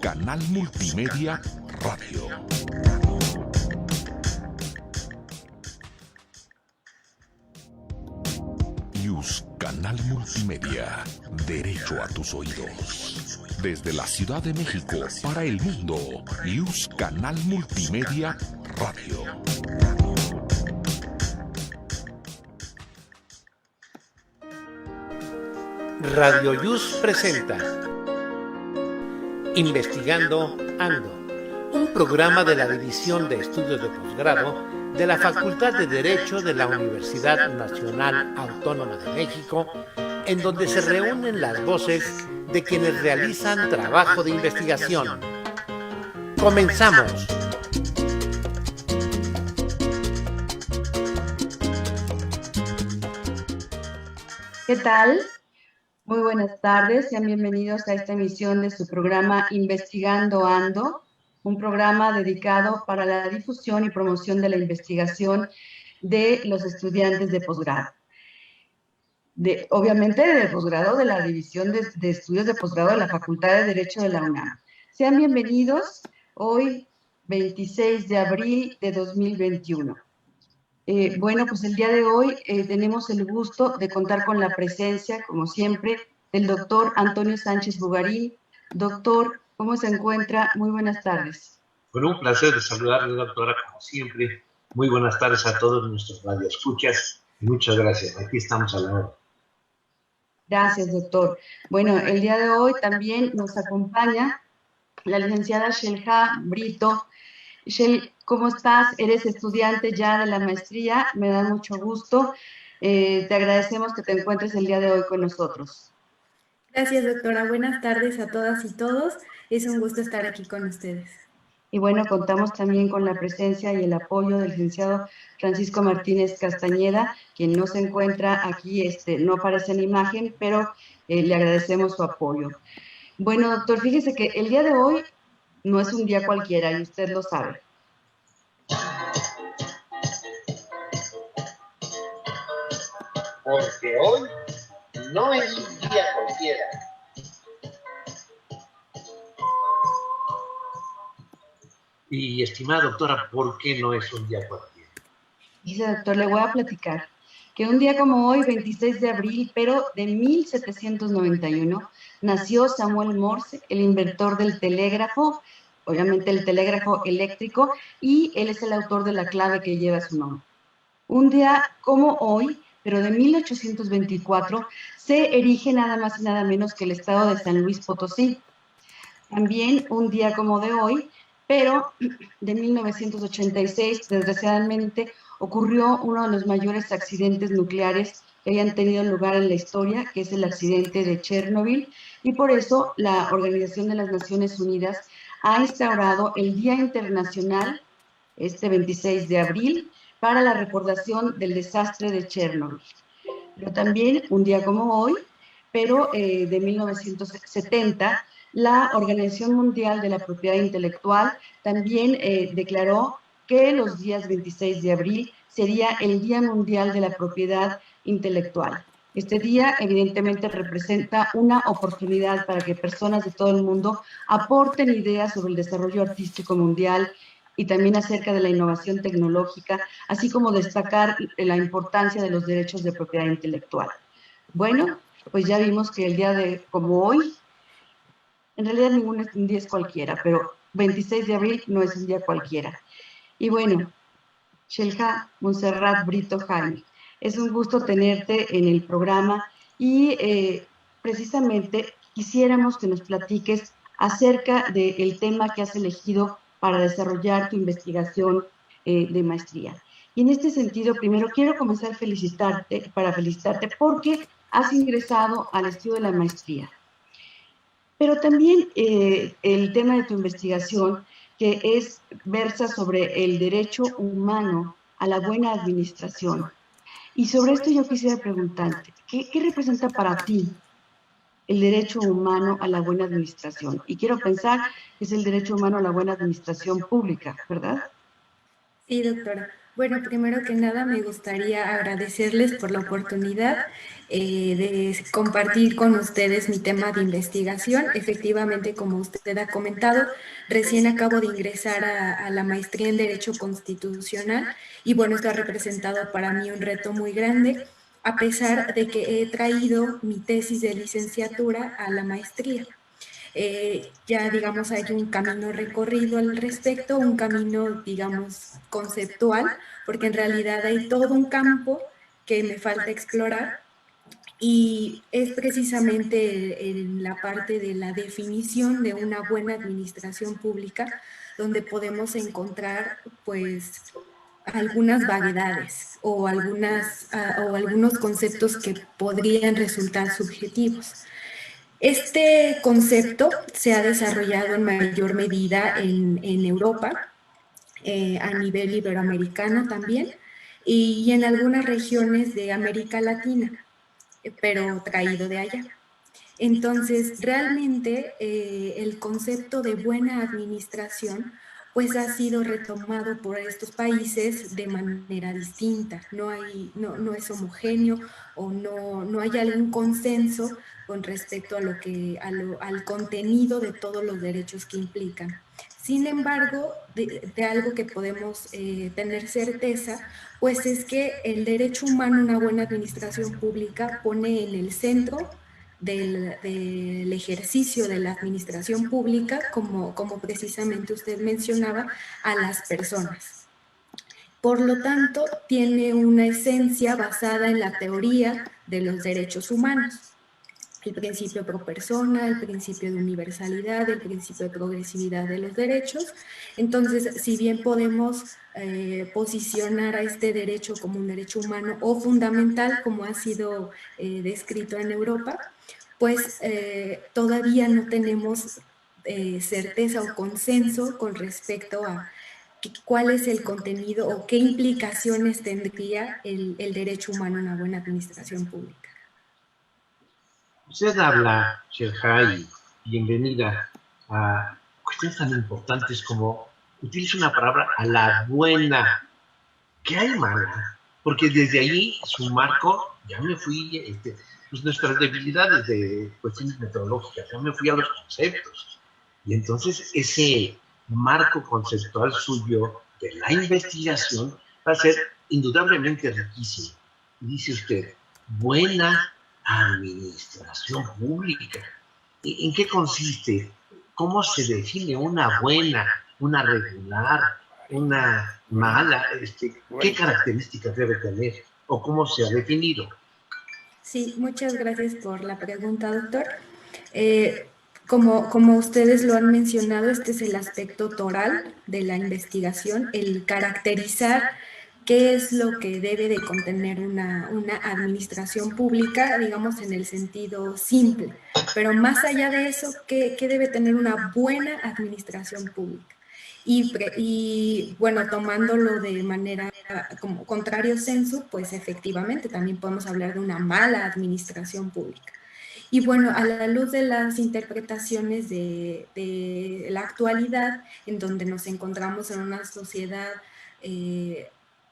Canal Multimedia Radio. News Canal Multimedia. Derecho a tus oídos. Desde la Ciudad de México para el mundo. News Canal Multimedia Radio. Radio Yus presenta Investigando Ando, un programa de la División de Estudios de Posgrado de la Facultad de Derecho de la Universidad Nacional Autónoma de México, en donde se reúnen las voces de quienes realizan trabajo de investigación. ¡Comenzamos! ¿Qué tal? Muy buenas tardes, sean bienvenidos a esta emisión de su programa Investigando Ando, un programa dedicado para la difusión y promoción de la investigación de los estudiantes de posgrado. Obviamente de posgrado de la División de Estudios de Posgrado de la Facultad de Derecho de la UNAM. Sean bienvenidos hoy, 26 de abril de 2021. Bueno, pues el día de hoy tenemos el gusto de contar con la presencia, como siempre, del doctor Antonio Sánchez Bugarín. Doctor, ¿cómo se encuentra? Muy buenas tardes. Con un placer de saludarle, doctora, como siempre. Muy buenas tardes a todos nuestros radioescuchas y muchas gracias. Aquí estamos a la hora. Gracias, doctor. Bueno, el día de hoy también nos acompaña la licenciada Shelha Brito. Shel, ¿cómo estás? Eres estudiante ya de la maestría, me da mucho gusto. Te agradecemos que te encuentres el día de hoy con nosotros. Gracias, doctora. Buenas tardes a todas y todos. Es un gusto estar aquí con ustedes. Y bueno, contamos también con la presencia y el apoyo del licenciado Francisco Martínez Castañeda, quien no se encuentra aquí, no aparece en imagen, pero le agradecemos su apoyo. Bueno, doctor, fíjese que el día de hoy no es un día cualquiera y usted lo sabe. Porque hoy no es un día cualquiera. Y estimada doctora, ¿por qué no es un día cualquiera? Dice, doctor, le voy a platicar que un día como hoy, 26 de abril, pero de 1791, nació Samuel Morse, el inventor del telégrafo, obviamente el telégrafo eléctrico, y él es el autor de la clave que lleva su nombre. Un día como hoy, pero de 1824, se erige nada más y nada menos que el estado de San Luis Potosí. También un día como de hoy, pero de 1986, desgraciadamente, ocurrió uno de los mayores accidentes nucleares que hayan tenido lugar en la historia, que es el accidente de Chernobyl, y por eso la Organización de las Naciones Unidas ha instaurado el Día Internacional, este 26 de abril, para la recordación del desastre de Chernobyl. Pero también un día como hoy, pero de 1970, la Organización Mundial de la Propiedad Intelectual también declaró que los días 26 de abril sería el Día Mundial de la Propiedad Intelectual. Este día evidentemente representa una oportunidad para que personas de todo el mundo aporten ideas sobre el desarrollo artístico mundial y también acerca de la innovación tecnológica, así como destacar la importancia de los derechos de propiedad intelectual. Bueno, pues ya vimos que el día de como hoy, en realidad ningún día es cualquiera, pero 26 de abril no es un día cualquiera. Y bueno, Shelha Montserrat Brito Jaime, es un gusto tenerte en el programa y precisamente quisiéramos que nos platiques acerca del tema que has elegido para desarrollar tu investigación de maestría. Y en este sentido, primero quiero comenzar a felicitarte porque has ingresado al estudio de la maestría. Pero también el tema de tu investigación, que versa sobre el derecho humano a la buena administración. Y sobre esto yo quisiera preguntarte, ¿qué representa para ti el derecho humano a la buena administración? Y quiero pensar que es el derecho humano a la buena administración pública, ¿verdad? Sí, doctora. Bueno, primero que nada me gustaría agradecerles por la oportunidad de compartir con ustedes mi tema de investigación. Efectivamente, como usted ha comentado, recién acabo de ingresar a la maestría en Derecho Constitucional y bueno, esto ha representado para mí un reto muy grande, a pesar de que he traído mi tesis de licenciatura a la maestría. Ya digamos hay un camino recorrido al respecto, un camino digamos conceptual, porque en realidad hay todo un campo que me falta explorar y es precisamente en la parte de la definición de una buena administración pública donde podemos encontrar pues algunas vaguedades o algunos conceptos que podrían resultar subjetivos. Este concepto se ha desarrollado en mayor medida en Europa, a nivel iberoamericano también, y en algunas regiones de América Latina, pero traído de allá. Entonces, realmente el concepto de buena administración pues ha sido retomado por estos países de manera distinta. No es homogéneo o no hay algún consenso con respecto a al contenido de todos los derechos que implican. Sin embargo, de algo que podemos tener certeza, pues es que el derecho humano a una buena administración pública pone en el centro del ejercicio de la administración pública, como precisamente usted mencionaba, a las personas. Por lo tanto, tiene una esencia basada en la teoría de los derechos humanos. El principio pro persona, el principio de universalidad, el principio de progresividad de los derechos. Entonces, si bien podemos posicionar a este derecho como un derecho humano o fundamental, como ha sido descrito en Europa, pues todavía no tenemos certeza o consenso con respecto a cuál es el contenido o qué implicaciones tendría el derecho humano a una buena administración pública. Usted habla, Sherhay, bienvenida a cuestiones tan importantes como utiliza una palabra a la buena. ¿Qué hay mala? Porque desde ahí su marco, ya me fui, pues nuestras debilidades de cuestiones metodológicas, ya me fui a los conceptos. Y entonces ese marco conceptual suyo de la investigación va a ser indudablemente riquísimo. Y dice usted, buena administración pública. ¿En qué consiste? ¿Cómo se define una buena, una regular, una mala? ¿Qué características debe tener o cómo se ha definido? Sí, muchas gracias por la pregunta, doctor. Como ustedes lo han mencionado, este es el aspecto toral de la investigación, el caracterizar qué es lo que debe de contener una administración pública, digamos en el sentido simple. Pero más allá de eso, ¿qué debe tener una buena administración pública? Y bueno, tomándolo de manera como contrario sensu, pues efectivamente también podemos hablar de una mala administración pública. Y bueno, a la luz de las interpretaciones de la actualidad, en donde nos encontramos en una sociedad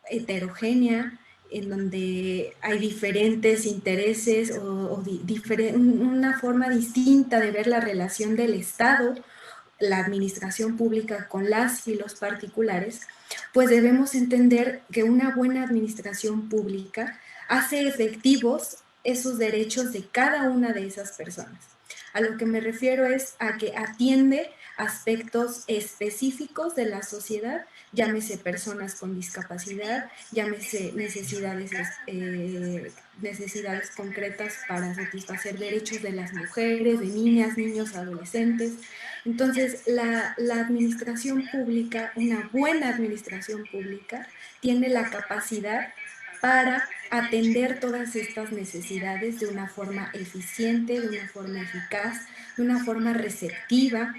heterogénea, en donde hay diferentes intereses o una forma distinta de ver la relación del Estado, la administración pública con las y los particulares, pues debemos entender que una buena administración pública hace efectivos esos derechos de cada una de esas personas. A lo que me refiero es a que atiende aspectos específicos de la sociedad, llámese personas con discapacidad, llámese necesidades concretas para satisfacer derechos de las mujeres, de niñas, niños, adolescentes. Entonces, la administración pública, una buena administración pública, tiene la capacidad para atender todas estas necesidades de una forma eficiente, de una forma eficaz, de una forma receptiva,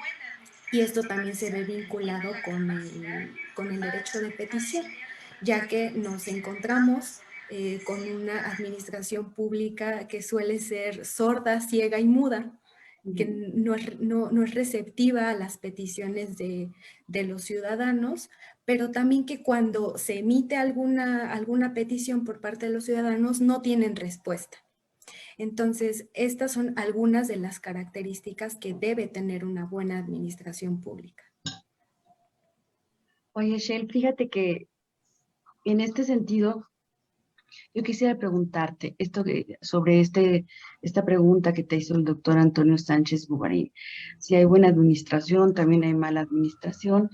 y esto también se ve vinculado con el derecho de petición, ya que nos encontramos con una administración pública que suele ser sorda, ciega y muda. que no es receptiva a las peticiones de los ciudadanos, pero también que cuando se emite alguna petición por parte de los ciudadanos no tienen respuesta. Entonces, estas son algunas de las características que debe tener una buena administración pública. Oye, Shell, fíjate que en este sentido, yo quisiera preguntarte sobre esta pregunta que te hizo el doctor Antonio Sánchez Bugarín. Si hay buena administración, también hay mala administración.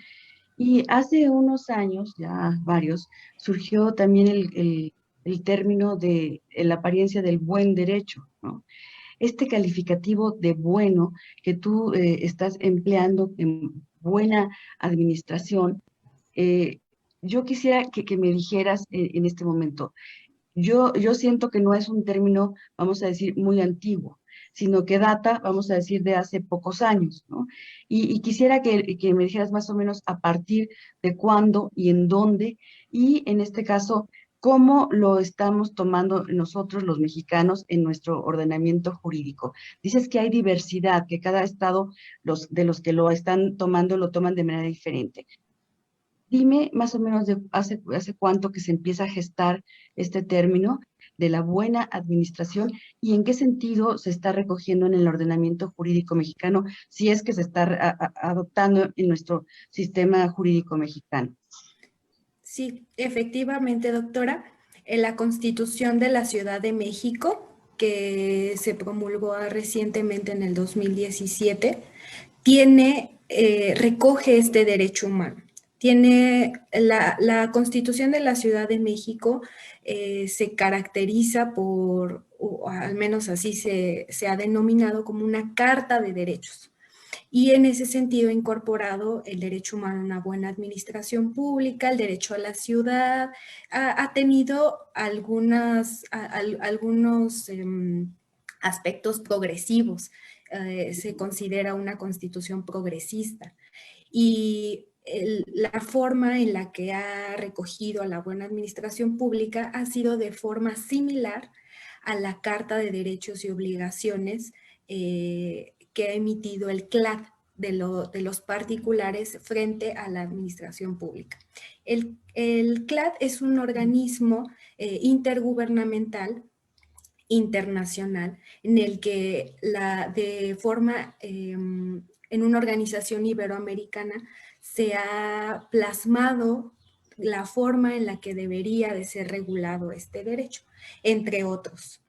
Y hace unos años, ya varios, surgió también el término de la apariencia del buen derecho, ¿no? Este calificativo de bueno que tú estás empleando en buena administración, eh, yo quisiera que me dijeras en este momento, yo siento que no es un término, vamos a decir, muy antiguo, sino que data, vamos a decir, de hace pocos años, ¿no? Y quisiera que me dijeras más o menos a partir de cuándo y en dónde, y en este caso, cómo lo estamos tomando nosotros los mexicanos en nuestro ordenamiento jurídico. Dices que hay diversidad, que cada estado, de los que lo están tomando, lo toman de manera diferente. Dime más o menos hace cuánto que se empieza a gestar este término de la buena administración y en qué sentido se está recogiendo en el ordenamiento jurídico mexicano, si es que se está adoptando en nuestro sistema jurídico mexicano. Sí, efectivamente, doctora. En la Constitución de la Ciudad de México, que se promulgó recientemente en el 2017, recoge este derecho humano. Tiene la Constitución de la Ciudad de México se caracteriza por, o al menos así se ha denominado, como una carta de derechos. Y en ese sentido ha incorporado el derecho humano a una buena administración pública, el derecho a la ciudad, ha tenido algunos aspectos progresivos. Se considera una constitución progresista. Y la forma en la que ha recogido a la buena administración pública ha sido de forma similar a la Carta de Derechos y Obligaciones que ha emitido el CLAD de los particulares frente a la administración pública. El CLAD es un organismo intergubernamental internacional en el que en una organización iberoamericana se ha plasmado la forma en la que debería de ser regulado este derecho, entre otros.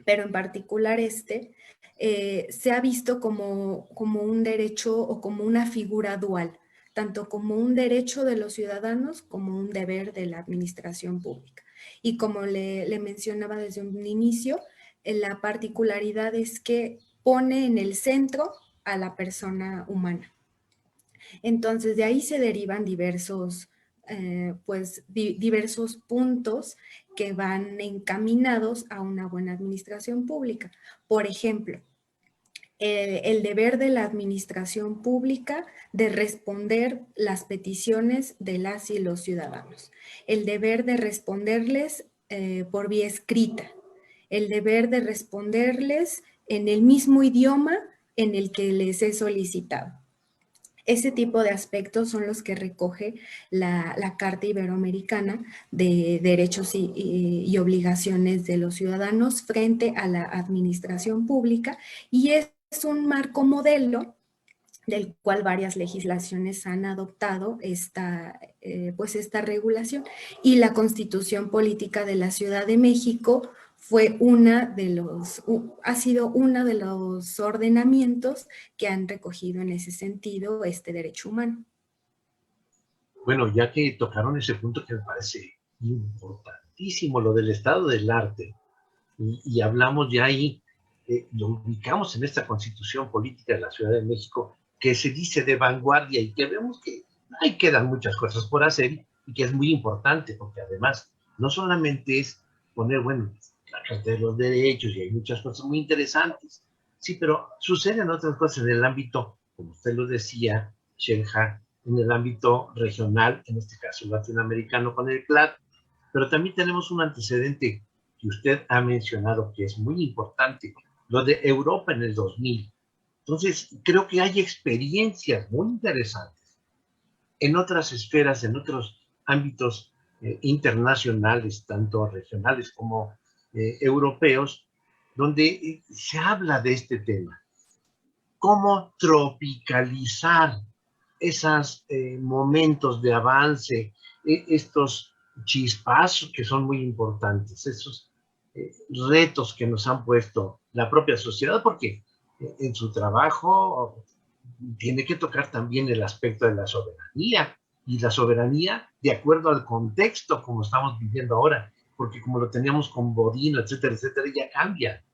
Pero en particular se ha visto como un derecho o como una figura dual, tanto como un derecho de los ciudadanos como un deber de la administración pública. Y como le mencionaba desde un inicio, la particularidad es que pone en el centro a la persona humana. Entonces, de ahí se derivan diversos puntos que van encaminados a una buena administración pública. Por ejemplo, el deber de la administración pública de responder las peticiones de las y los ciudadanos, el deber de responderles por vía escrita, el deber de responderles en el mismo idioma en el que les he solicitado. Ese tipo de aspectos son los que recoge la Carta Iberoamericana de Derechos y Obligaciones de los Ciudadanos frente a la administración pública, y es un marco modelo del cual varias legislaciones han adoptado esta regulación, y la Constitución Política de la Ciudad de México ha sido uno de los ordenamientos que han recogido en ese sentido este derecho humano. Bueno, ya que tocaron ese punto que me parece importantísimo, lo del estado del arte, y hablamos ya ahí, lo ubicamos en esta Constitución Política de la Ciudad de México, que se dice de vanguardia y que vemos que ahí quedan muchas cosas por hacer y que es muy importante, porque además no solamente es poner, bueno, la Carta de los Derechos, y hay muchas cosas muy interesantes. Sí, pero suceden otras cosas en el ámbito, como usted lo decía, Shenja, en el ámbito regional, en este caso latinoamericano con el CLAD, pero también tenemos un antecedente que usted ha mencionado que es muy importante, lo de Europa en el 2000, Entonces, creo que hay experiencias muy interesantes en otras esferas, en otros ámbitos internacionales, tanto regionales como europeos, donde se habla de este tema. Cómo tropicalizar esos momentos de avance, estos chispazos que son muy importantes, esos retos que nos han puesto la propia sociedad, porque en su trabajo tiene que tocar también el aspecto de la soberanía, y la soberanía de acuerdo al contexto como estamos viviendo ahora, porque como lo teníamos con Bodino, etcétera, etcétera, ya cambia,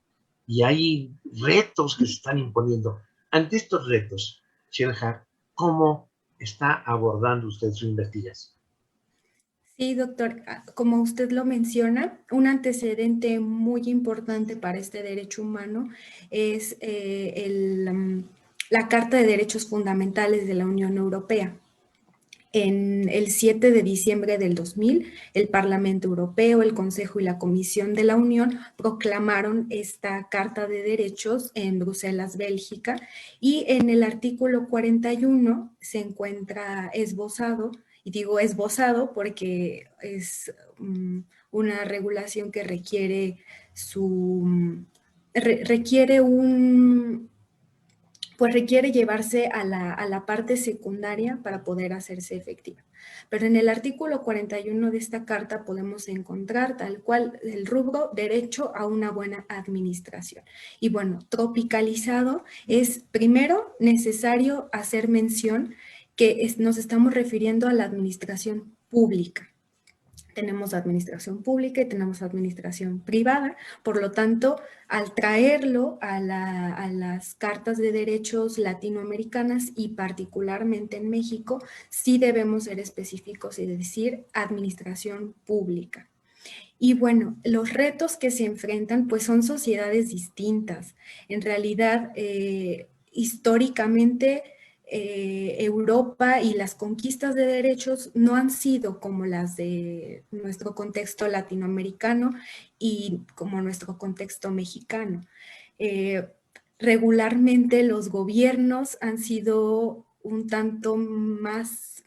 y hay retos que se están imponiendo. Ante estos retos, Shelha, ¿cómo está abordando usted su investigación? Sí, doctor, como usted lo menciona, un antecedente muy importante para este derecho humano es la Carta de Derechos Fundamentales de la Unión Europea. En el 7 de diciembre del 2000, el Parlamento Europeo, el Consejo y la Comisión de la Unión proclamaron esta Carta de Derechos en Bruselas, Bélgica, y en el artículo 41 se encuentra esbozado, y digo esbozado porque es una regulación que requiere requiere llevarse a la parte secundaria para poder hacerse efectiva. Pero en el artículo 41 de esta carta podemos encontrar tal cual el rubro derecho a una buena administración. Y bueno, tropicalizado es primero necesario hacer mención que nos estamos refiriendo a la administración pública. Tenemos administración pública y tenemos administración privada, por lo tanto, al traerlo a las cartas de derechos latinoamericanas y particularmente en México, sí debemos ser específicos y decir administración pública. Y bueno, los retos que se enfrentan pues son sociedades distintas. En realidad, históricamente, Europa y las conquistas de derechos no han sido como las de nuestro contexto latinoamericano y como nuestro contexto mexicano. Regularmente los gobiernos han sido un tanto más,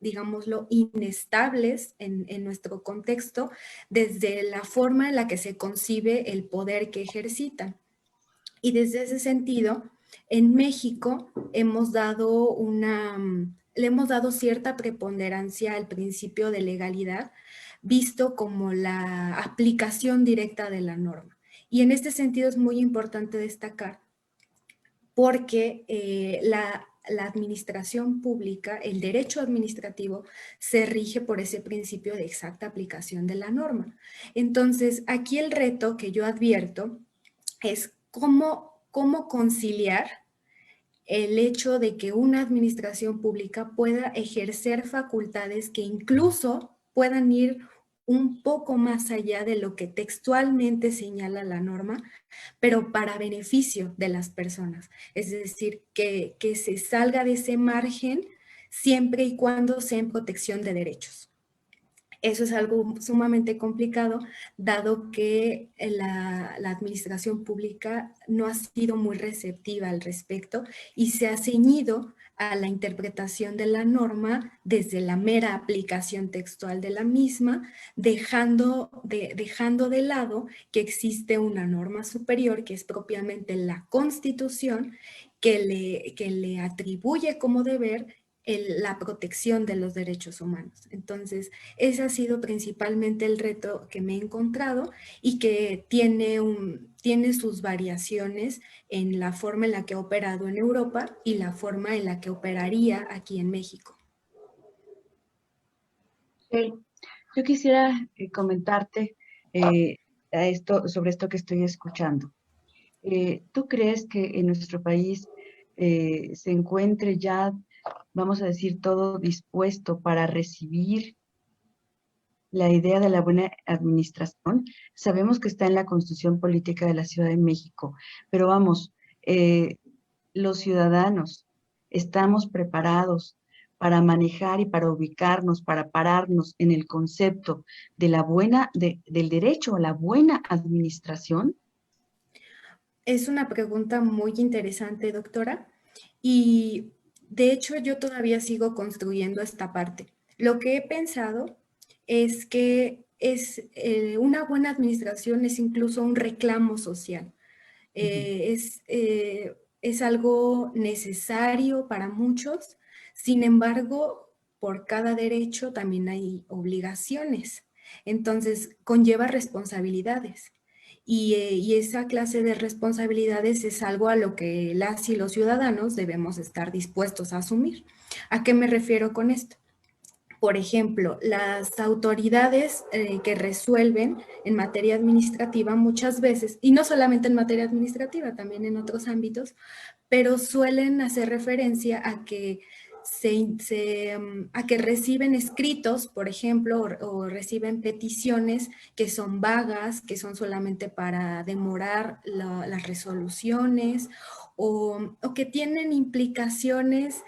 digámoslo, inestables en nuestro contexto desde la forma en la que se concibe el poder que ejercitan. Y desde ese sentido, en México le hemos dado cierta preponderancia al principio de legalidad, visto como la aplicación directa de la norma. Y en este sentido es muy importante destacar porque la administración pública, el derecho administrativo, se rige por ese principio de exacta aplicación de la norma. Entonces, aquí el reto que yo advierto es cómo conciliar el hecho de que una administración pública pueda ejercer facultades que incluso puedan ir un poco más allá de lo que textualmente señala la norma, pero para beneficio de las personas. Es decir, que se salga de ese margen siempre y cuando sea en protección de derechos. Eso es algo sumamente complicado, dado que la administración pública no ha sido muy receptiva al respecto y se ha ceñido a la interpretación de la norma desde la mera aplicación textual de la misma, dejando de lado que existe una norma superior, que es propiamente la Constitución, que le atribuye como deber la protección de los derechos humanos. Entonces, ese ha sido principalmente el reto que me he encontrado y que tiene sus variaciones en la forma en la que he operado en Europa y la forma en la que operaría aquí en México. Yo quisiera comentarte sobre esto que estoy escuchando. ¿Tú crees que en nuestro país se encuentre ya, vamos a decir, todo dispuesto para recibir la idea de la buena administración? Sabemos que está en la Constitución Política de la Ciudad de México, pero vamos, los ciudadanos estamos preparados para manejar y para ubicarnos, para pararnos en el concepto de del derecho a la buena administración. Es una pregunta muy interesante, doctora, y de hecho yo todavía sigo construyendo esta parte. Lo que he pensado es que una buena administración es incluso un reclamo social. Es algo necesario para muchos, sin embargo, por cada derecho también hay obligaciones. Entonces, conlleva responsabilidades. Y esa clase de responsabilidades es algo a lo que las y los ciudadanos debemos estar dispuestos a asumir. ¿A qué me refiero con esto? Por ejemplo, las autoridades que resuelven en materia administrativa muchas veces, y no solamente en materia administrativa, también en otros ámbitos, pero suelen hacer referencia a que a que reciben escritos, por ejemplo, o reciben peticiones que son vagas, que son solamente para demorar las resoluciones, o que tienen implicaciones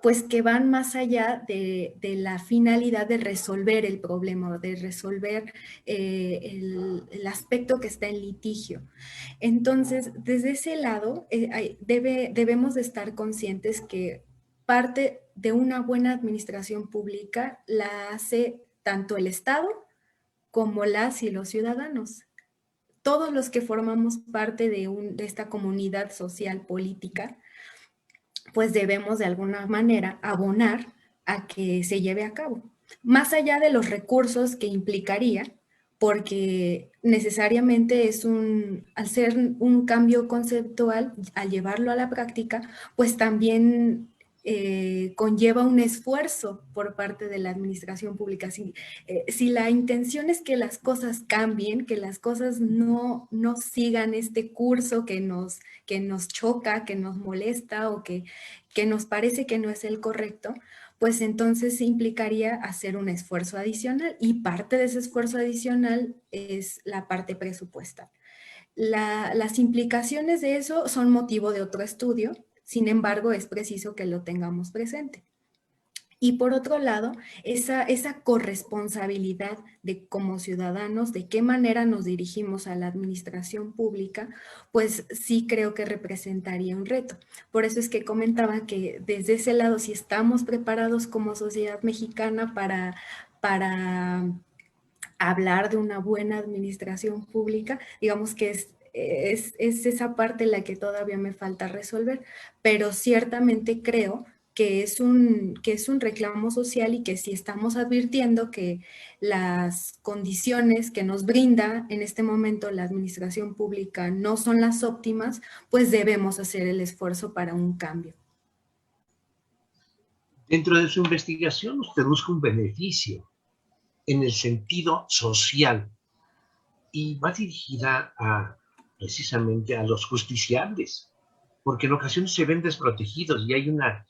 pues que van más allá de la finalidad de resolver el problema, de resolver el aspecto que está en litigio. Entonces, desde ese lado, debemos de estar conscientes que parte de una buena administración pública la hace tanto el Estado como las y los ciudadanos. Todos los que formamos parte de esta comunidad social política, pues debemos de alguna manera abonar a que se lleve a cabo. Más allá de los recursos que implicaría, porque necesariamente al ser un cambio conceptual, al llevarlo a la práctica, pues también conlleva un esfuerzo por parte de la administración pública. Si la intención es que las cosas cambien, que las cosas no sigan este curso que nos choca, que nos molesta o que nos parece que no es el correcto, pues entonces implicaría hacer un esfuerzo adicional, y parte de ese esfuerzo adicional es la parte presupuestal. Las implicaciones de eso son motivo de otro estudio, sin embargo es preciso que lo tengamos presente. Y por otro lado, esa corresponsabilidad de como ciudadanos, de qué manera nos dirigimos a la administración pública, pues sí creo que representaría un reto. Por eso es que comentaba que desde ese lado, si estamos preparados como sociedad mexicana para hablar de una buena administración pública, digamos que es esa parte la que todavía me falta resolver, pero ciertamente creo que es un reclamo social, y que si estamos advirtiendo que las condiciones que nos brinda en este momento la administración pública no son las óptimas, pues debemos hacer el esfuerzo para un cambio. Dentro de su investigación, usted busca un beneficio en el sentido social y va dirigida precisamente a los justiciables, porque en ocasiones se ven desprotegidos y hay una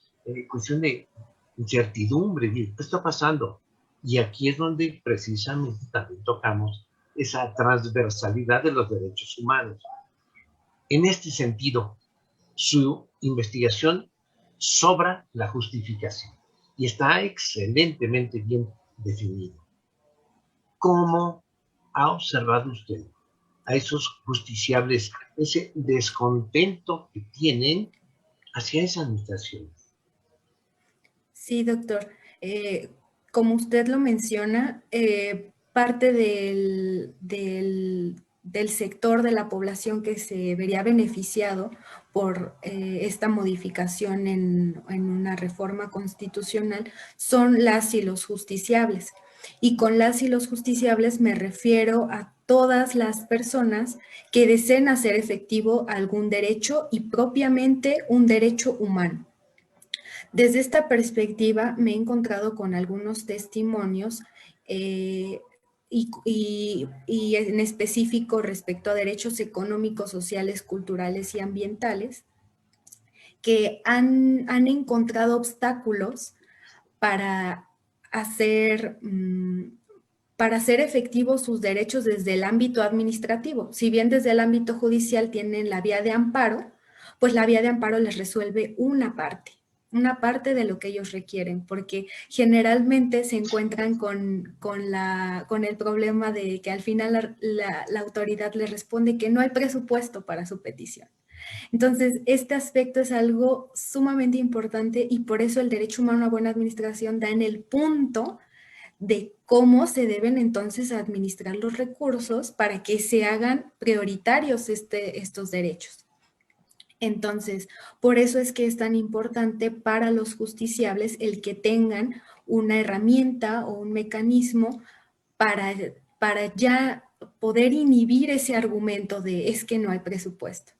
cuestión de incertidumbre, ¿qué está pasando? Y aquí es donde precisamente también tocamos esa transversalidad de los derechos humanos. En este sentido, su investigación sobra la justificación y está excelentemente bien definido. ¿Cómo ha observado usted a esos justiciables, ese descontento que tienen hacia esa administración? Sí, doctor. Como usted lo menciona, parte del sector de la población que se vería beneficiado por esta modificación en una reforma constitucional son las y los justiciables. Y con las y los justiciables me refiero a todas las personas que deseen hacer efectivo algún derecho, y propiamente un derecho humano. Desde esta perspectiva me he encontrado con algunos testimonios y en específico respecto a derechos económicos, sociales, culturales y ambientales, que han encontrado obstáculos para hacer efectivos sus derechos desde el ámbito administrativo. Si bien desde el ámbito judicial tienen la vía de amparo, pues la vía de amparo les resuelve una parte una parte de lo que ellos requieren, porque generalmente se encuentran con el problema de que al final la autoridad les responde que no hay presupuesto para su petición. Entonces, este aspecto es algo sumamente importante y por eso el derecho humano a una buena administración da en el punto de cómo se deben entonces administrar los recursos para que se hagan prioritarios estos derechos. Entonces, por eso es que es tan importante para los justiciables el que tengan una herramienta o un mecanismo para ya poder inhibir ese argumento de es que no hay presupuesto.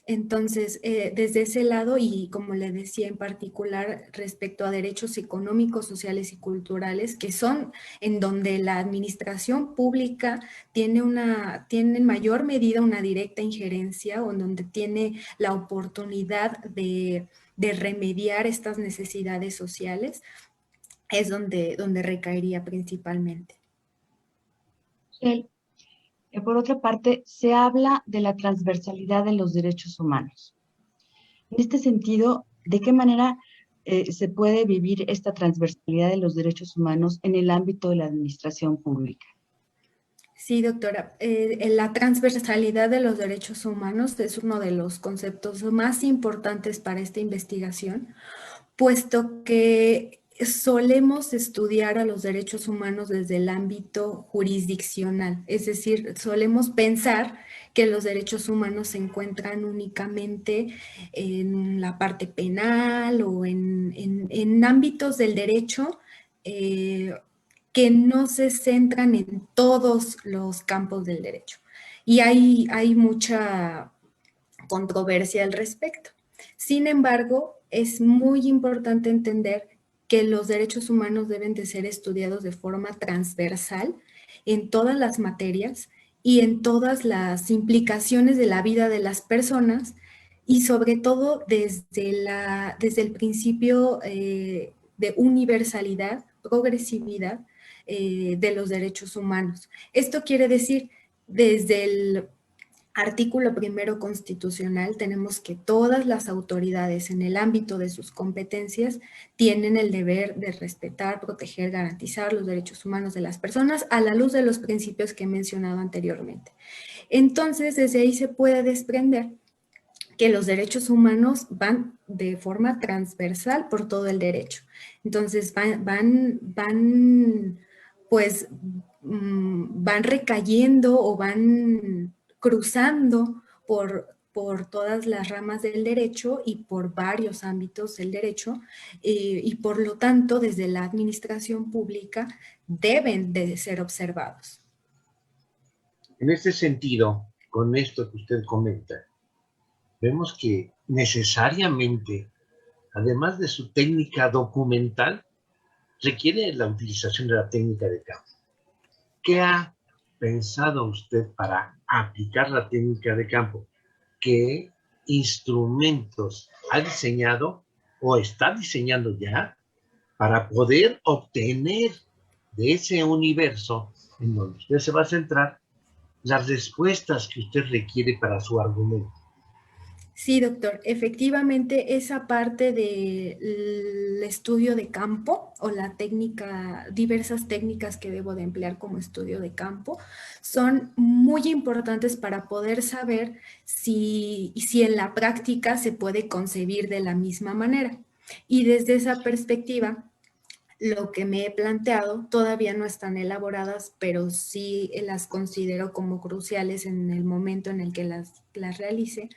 Entonces, desde ese lado, y como le decía en particular respecto a derechos económicos, sociales y culturales, que son en donde la administración pública tiene en mayor medida una directa injerencia o en donde tiene la oportunidad de remediar estas necesidades sociales, es donde recaería principalmente. Por otra parte, se habla de la transversalidad de los derechos humanos. En este sentido, ¿de qué manera se puede vivir esta transversalidad de los derechos humanos en el ámbito de la administración pública? Sí, doctora. La transversalidad de los derechos humanos es uno de los conceptos más importantes para esta investigación, puesto que solemos estudiar a los derechos humanos desde el ámbito jurisdiccional, es decir, solemos pensar que los derechos humanos se encuentran únicamente en la parte penal o en ámbitos del derecho que no se centran en todos los campos del derecho. Y hay mucha controversia al respecto. Sin embargo, es muy importante entender que los derechos humanos deben de ser estudiados de forma transversal en todas las materias y en todas las implicaciones de la vida de las personas y sobre todo desde el principio de universalidad, progresividad de los derechos humanos. Esto quiere decir, desde el Artículo 1 constitucional, tenemos que todas las autoridades en el ámbito de sus competencias tienen el deber de respetar, proteger, garantizar los derechos humanos de las personas a la luz de los principios que he mencionado anteriormente. Entonces, desde ahí se puede desprender que los derechos humanos van de forma transversal por todo el derecho. Entonces, van recayendo o van cruzando por todas las ramas del derecho y por varios ámbitos del derecho y por lo tanto desde la administración pública deben de ser observados. En este sentido, con esto que usted comenta, vemos que necesariamente, además de su técnica documental, requiere la utilización de la técnica de campo. ¿Qué ha pensado usted para aplicar la técnica de campo? ¿Qué instrumentos ha diseñado o está diseñando ya para poder obtener de ese universo en donde usted se va a centrar las respuestas que usted requiere para su argumento? Sí, doctor. Efectivamente, esa parte del estudio de campo o diversas técnicas que debo de emplear como estudio de campo son muy importantes para poder saber si en la práctica se puede concebir de la misma manera. Y desde esa perspectiva, lo que me he planteado todavía no están elaboradas, pero sí las considero como cruciales en el momento en el que las realice.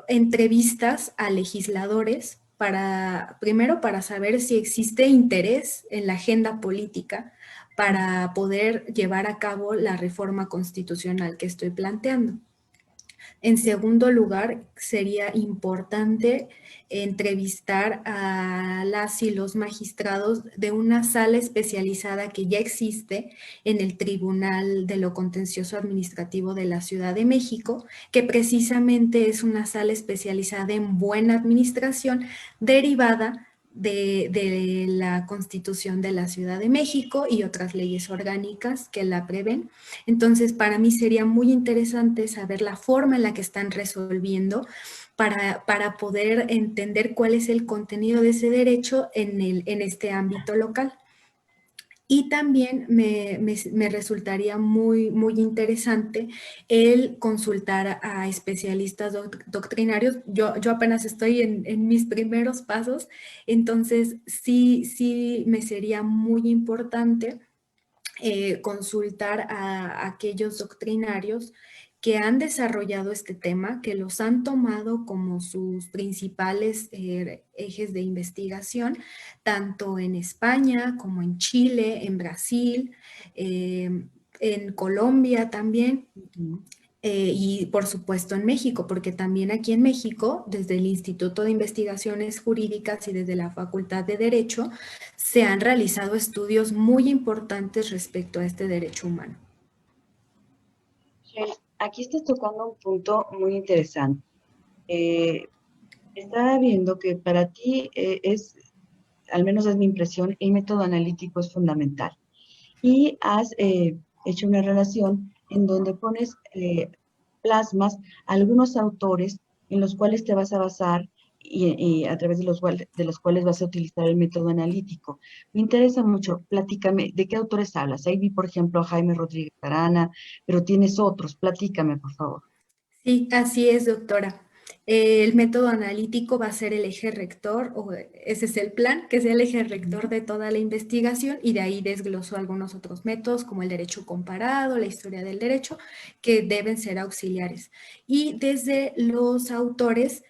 Entrevistas a legisladores primero para saber si existe interés en la agenda política para poder llevar a cabo la reforma constitucional que estoy planteando. En segundo lugar, sería importante entrevistar a las y los magistrados de una sala especializada que ya existe en el Tribunal de lo Contencioso Administrativo de la Ciudad de México, que precisamente es una sala especializada en buena administración derivada de la Constitución de la Ciudad de México y otras leyes orgánicas que la prevén. Entonces, para mí sería muy interesante saber la forma en la que están resolviendo para poder entender cuál es el contenido de ese derecho en este ámbito local. Y también me resultaría muy interesante el consultar a especialistas doctrinarios. Yo apenas estoy en mis primeros pasos, entonces sí me sería muy importante consultar a aquellos doctrinarios que han desarrollado este tema, que los han tomado como sus principales ejes de investigación, tanto en España como en Chile, en Brasil, en Colombia también. Y por supuesto en México, porque también aquí en México, desde el Instituto de Investigaciones Jurídicas y desde la Facultad de Derecho, se han realizado estudios muy importantes respecto a este derecho humano. Aquí estás tocando un punto muy interesante. Estaba viendo que para ti al menos es mi impresión, el método analítico es fundamental. Y has hecho una relación en donde plasmas algunos autores en los cuales te vas a basar y a través de los cuales vas a utilizar el método analítico. Me interesa mucho, platícame, ¿de qué autores hablas? Ahí vi, por ejemplo, a Jaime Rodríguez Arana, pero tienes otros, platícame, por favor. Sí, así es, doctora. El método analítico va a ser el eje rector, o ese es el plan, que sea el eje rector de toda la investigación, y de ahí desgloso algunos otros métodos como el derecho comparado, la historia del derecho, que deben ser auxiliares. Y desde los autores,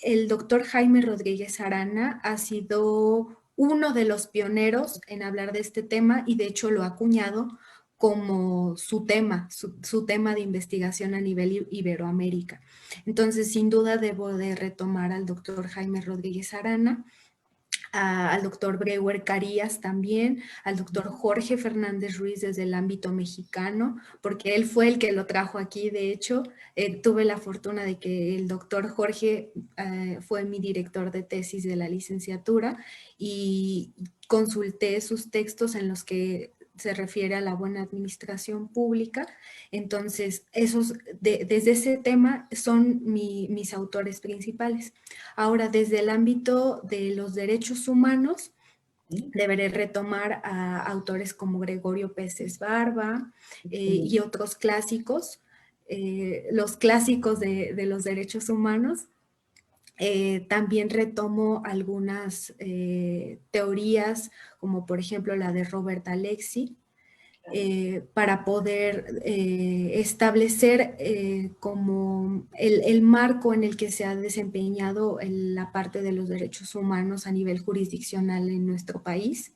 el doctor Jaime Rodríguez Arana ha sido uno de los pioneros en hablar de este tema y de hecho lo ha acuñado como su tema de investigación a nivel Iberoamérica. Entonces, sin duda, debo de retomar al doctor Jaime Rodríguez Arana, al doctor Breuer Carías también, al doctor Jorge Fernández Ruiz desde el ámbito mexicano, porque él fue el que lo trajo aquí, de hecho. Tuve la fortuna de que el doctor Jorge fue mi director de tesis de la licenciatura y consulté sus textos en los que se refiere a la buena administración pública. Entonces, desde ese tema son mis autores principales. Ahora, desde el ámbito de los derechos humanos, deberé retomar a autores como Gregorio Peces Barba y otros clásicos, los clásicos de los derechos humanos. También retomo algunas teorías, como por ejemplo la de Robert Alexy, para poder establecer como el marco en el que se ha desempeñado la parte de los derechos humanos a nivel jurisdiccional en nuestro país.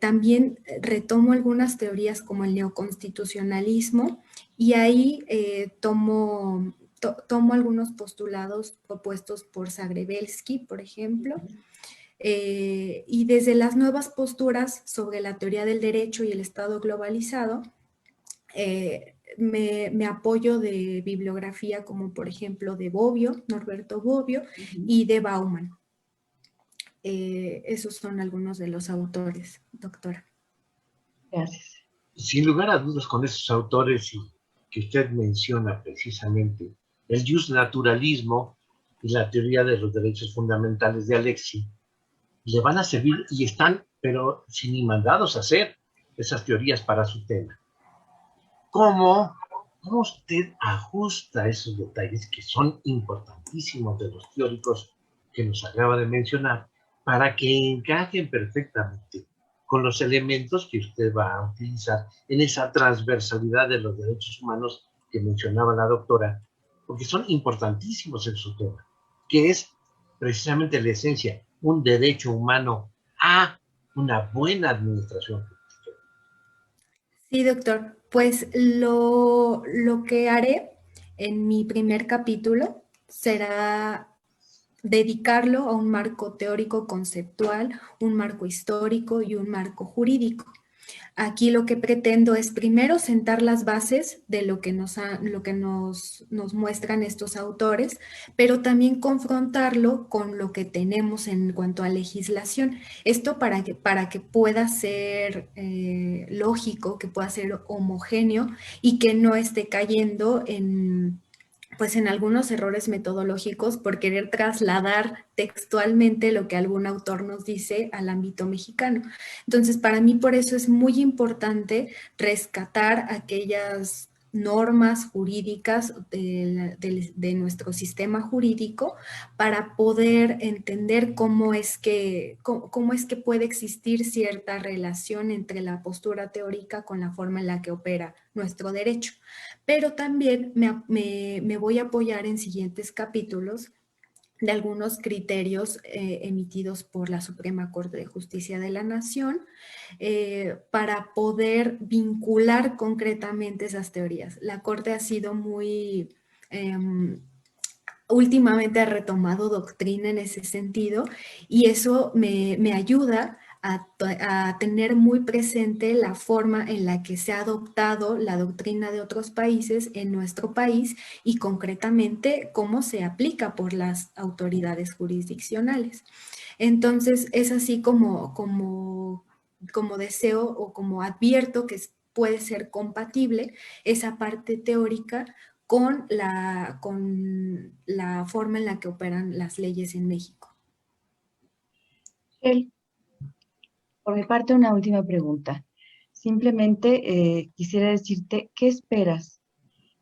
También retomo algunas teorías como el neoconstitucionalismo y ahí tomo algunos postulados propuestos por Zagrebelsky, por ejemplo, y desde las nuevas posturas sobre la teoría del derecho y el Estado globalizado, me apoyo de bibliografía como por ejemplo de Bobbio, Norberto Bobbio, y de Bauman. Esos son algunos de los autores, doctora. Gracias. Sin lugar a dudas, con esos autores que usted menciona precisamente, el justnaturalismo y la teoría de los derechos fundamentales de Alexy, le van a servir y están, pero sin ni mandados a hacer esas teorías para su tema. ¿Cómo usted ajusta esos detalles que son importantísimos de los teóricos que nos acaba de mencionar para que encajen perfectamente con los elementos que usted va a utilizar en esa transversalidad de los derechos humanos que mencionaba la doctora, porque son importantísimos en su tema, que es precisamente la esencia, un derecho humano a una buena administración pública? Sí, doctor. Pues lo que haré en mi primer capítulo será dedicarlo a un marco teórico conceptual, un marco histórico y un marco jurídico. Aquí lo que pretendo es primero sentar las bases de lo que nos muestran estos autores, pero también confrontarlo con lo que tenemos en cuanto a legislación. Esto para que pueda ser lógico, que pueda ser homogéneo y que no esté cayendo pues en algunos errores metodológicos por querer trasladar textualmente lo que algún autor nos dice al ámbito mexicano. Entonces, para mí por eso es muy importante rescatar aquellas normas jurídicas de nuestro sistema jurídico para poder entender cómo es que puede existir cierta relación entre la postura teórica con la forma en la que opera nuestro derecho. Pero también me voy a apoyar en siguientes capítulos de algunos criterios emitidos por la Suprema Corte de Justicia de la Nación para poder vincular concretamente esas teorías. La Corte ha sido muy... últimamente ha retomado doctrina en ese sentido y eso me ayuda a tener muy presente la forma en la que se ha adoptado la doctrina de otros países en nuestro país y concretamente cómo se aplica por las autoridades jurisdiccionales. Entonces, es así como deseo o como advierto que puede ser compatible esa parte teórica con la forma en la que operan las leyes en México. Por mi parte, una última pregunta. Simplemente quisiera decirte, ¿qué esperas?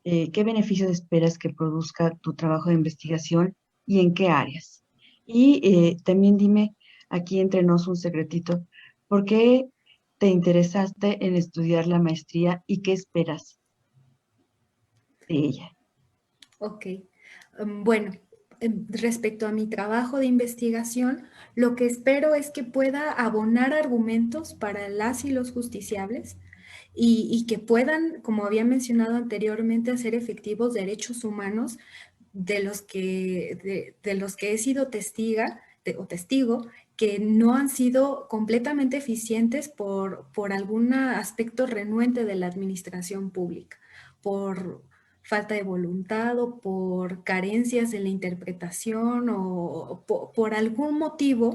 ¿Qué beneficios esperas que produzca tu trabajo de investigación y en qué áreas? Y también dime, aquí entre nos un secretito, ¿por qué te interesaste en estudiar la maestría y qué esperas de ella? Ok. Bueno, respecto a mi trabajo de investigación, lo que espero es que pueda abonar argumentos para las y los justiciables y que puedan, como había mencionado anteriormente, hacer efectivos derechos humanos de los que he sido testigo que no han sido completamente eficientes por algún aspecto renuente de la administración pública, por falta de voluntad o por carencias en la interpretación o por algún motivo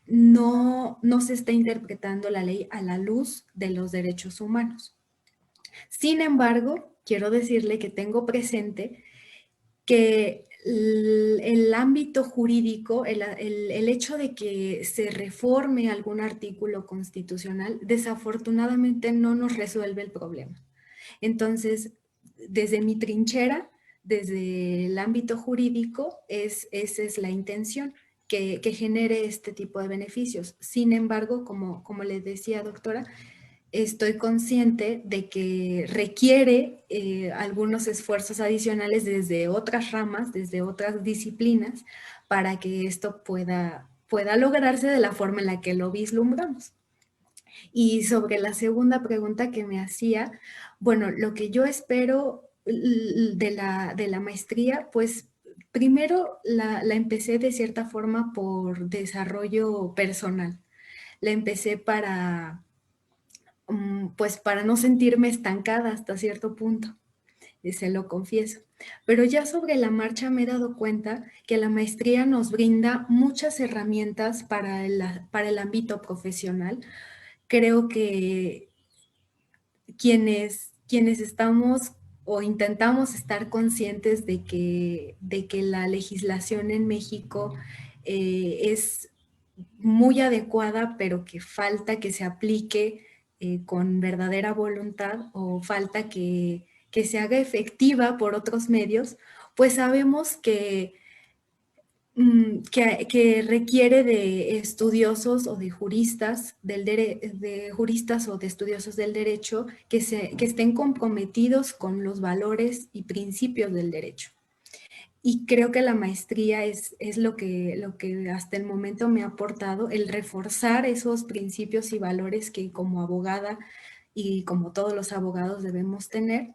no se está interpretando la ley a la luz de los derechos humanos. Sin embargo, quiero decirle que tengo presente que el ámbito jurídico, el hecho de que se reforme algún artículo constitucional, desafortunadamente no nos resuelve el problema. Entonces, desde mi trinchera, desde el ámbito jurídico, esa es la intención, que genere este tipo de beneficios. Sin embargo, como les decía, doctora, estoy consciente de que requiere algunos esfuerzos adicionales desde otras ramas, desde otras disciplinas, para que esto pueda lograrse de la forma en la que lo vislumbramos. Y sobre la segunda pregunta que me hacía, bueno, lo que yo espero de la maestría, pues primero la empecé de cierta forma por desarrollo personal. La empecé pues para no sentirme estancada hasta cierto punto, se lo confieso. Pero ya sobre la marcha me he dado cuenta que la maestría nos brinda muchas herramientas para el ámbito profesional. Creo que quienes estamos o intentamos estar conscientes de que la legislación en México es muy adecuada, pero que falta que se aplique con verdadera voluntad o falta que se haga efectiva por otros medios, pues sabemos que requiere de estudiosos o de juristas de juristas o de estudiosos del derecho que estén comprometidos con los valores y principios del derecho. Y creo que la maestría es lo que hasta el momento me ha aportado, el reforzar esos principios y valores que como abogada y como todos los abogados debemos tener.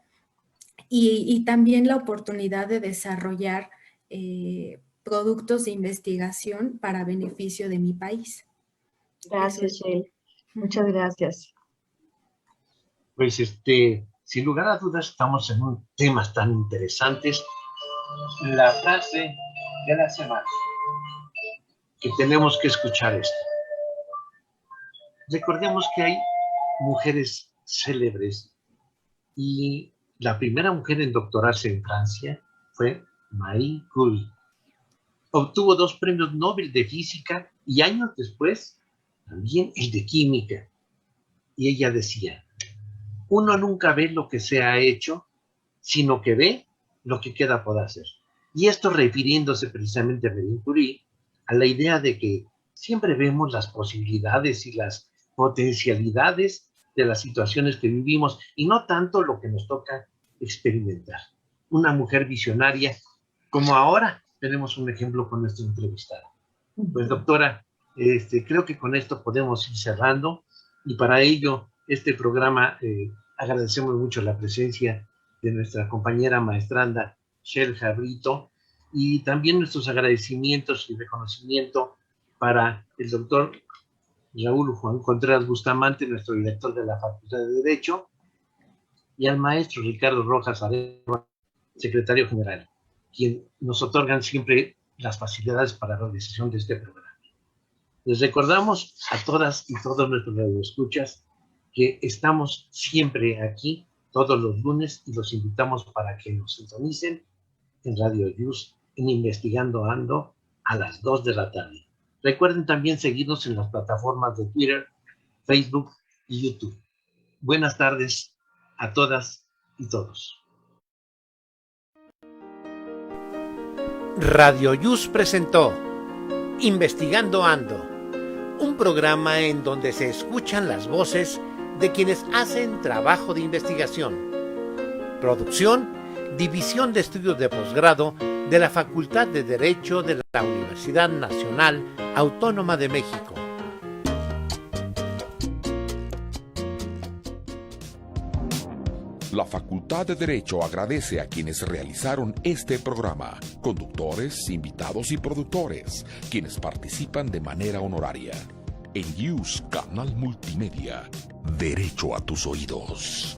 Y también la oportunidad de desarrollar productos de investigación para beneficio de mi país. Gracias, Shell. Muchas gracias. Pues sin lugar a dudas estamos en un temas tan interesantes. La frase de la semana, que tenemos que escuchar esto. Recordemos que hay mujeres célebres y la primera mujer en doctorarse en Francia fue Marie Curie. Obtuvo 2 premios Nobel de física y años después también el de química. Y ella decía, uno nunca ve lo que se ha hecho, sino que ve lo que queda por hacer. Y esto refiriéndose precisamente a Marie Curie, a la idea de que siempre vemos las posibilidades y las potencialidades de las situaciones que vivimos y no tanto lo que nos toca experimentar. Una mujer visionaria, como ahora tenemos un ejemplo con nuestra entrevistada. Pues doctora, creo que con esto podemos ir cerrando y para ello este programa agradecemos mucho la presencia de nuestra compañera maestranda Shelja Brito y también nuestros agradecimientos y reconocimiento para el doctor Raúl Juan Contreras Bustamante, nuestro director de la Facultad de Derecho, y al maestro Ricardo Rojas Areva, secretario general, quien nos otorgan siempre las facilidades para la realización de este programa. Les recordamos a todas y todos nuestros radioescuchas que estamos siempre aquí todos los lunes y los invitamos para que nos sintonicen en Radio Yus en Investigando Ando a las 2 de la tarde. Recuerden también seguirnos en las plataformas de Twitter, Facebook y YouTube. Buenas tardes a todas y todos. Radio Yus presentó Investigando Ando, un programa en donde se escuchan las voces de quienes hacen trabajo de investigación. Producción, División de Estudios de Posgrado de la Facultad de Derecho de la Universidad Nacional Autónoma de México. La Facultad de Derecho agradece a quienes realizaron este programa, conductores, invitados y productores, quienes participan de manera honoraria. En Yus Canal Multimedia, Derecho a tus oídos.